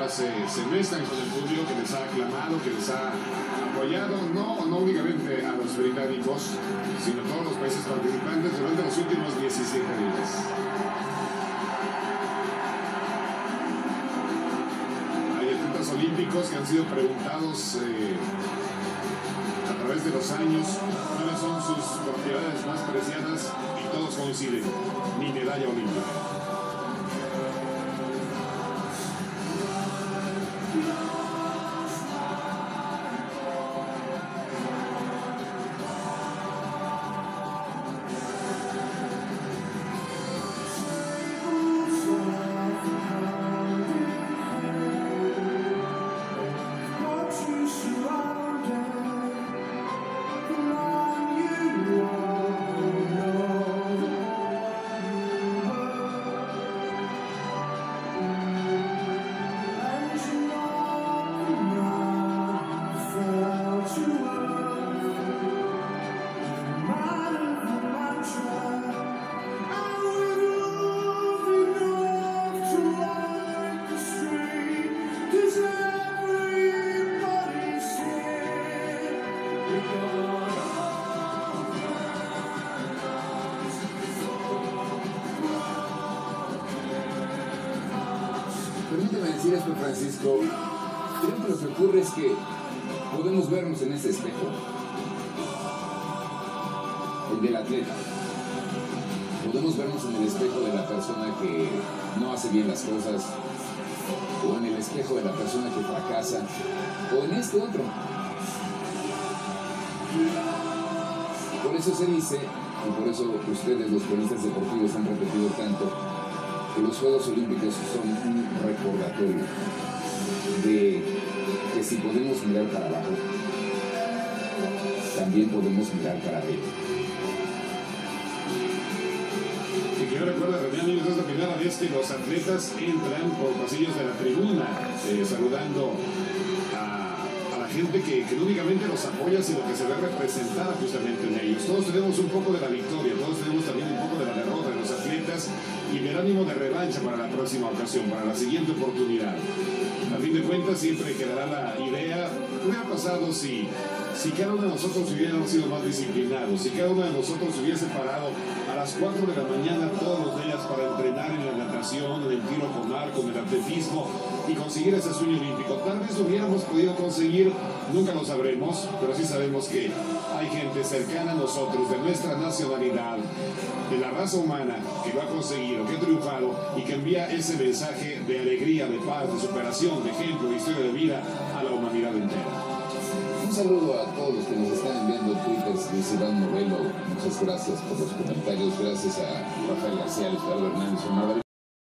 ahora se mezclan con el público que les ha aclamado, que les ha apoyado, no únicamente a los británicos, sino a todos los países participantes durante los últimos 17 días. Hay atletas olímpicos que han sido preguntados a través de los años cuáles son sus propiedades más preciadas y todos coinciden: mi medalla olímpica. Permíteme decir esto, Francisco. Creo que lo que ocurre es que podemos vernos en ese espejo, el del atleta. Podemos vernos en el espejo de la persona que no hace bien las cosas, o en el espejo de la persona que fracasa, o en este otro. Por eso se dice, y por eso ustedes, los cronistas deportivos, han repetido tanto, que los Juegos Olímpicos son un recordatorio de que si podemos mirar para abajo, también podemos mirar para arriba. Y que yo recuerdo, René, amigos, es la primera vez que los atletas entran por pasillos de la tribuna, saludando a la gente que no únicamente los apoya, sino que se ve representada justamente en ellos. Todos tenemos un poco de la victoria, todos tenemos también un poco de la derrota de los atletas y el ánimo de revancha para la próxima ocasión, para la siguiente oportunidad. A fin de cuentas, siempre quedará la idea: ¿qué hubiera pasado si cada uno de nosotros hubiéramos sido más disciplinados? Si cada uno de nosotros hubiese parado a las 4 de la mañana todos los días para entrenar en la natación, en el tiro con arco, en el atletismo y conseguir ese sueño olímpico. Tal vez lo hubiéramos podido conseguir, nunca lo sabremos, pero sí sabemos que hay gente cercana a nosotros, de nuestra nacionalidad, de la raza humana, que lo ha conseguido, que ha triunfado y que envía ese mensaje de alegría, de paz, de superación, de ejemplo, de historia de vida a la humanidad entera. Un saludo a todos los que nos están enviando twitters. Dice Iván Morelo, muchas gracias por los comentarios. Gracias a Rafael García, Luis Eduardo Hernández,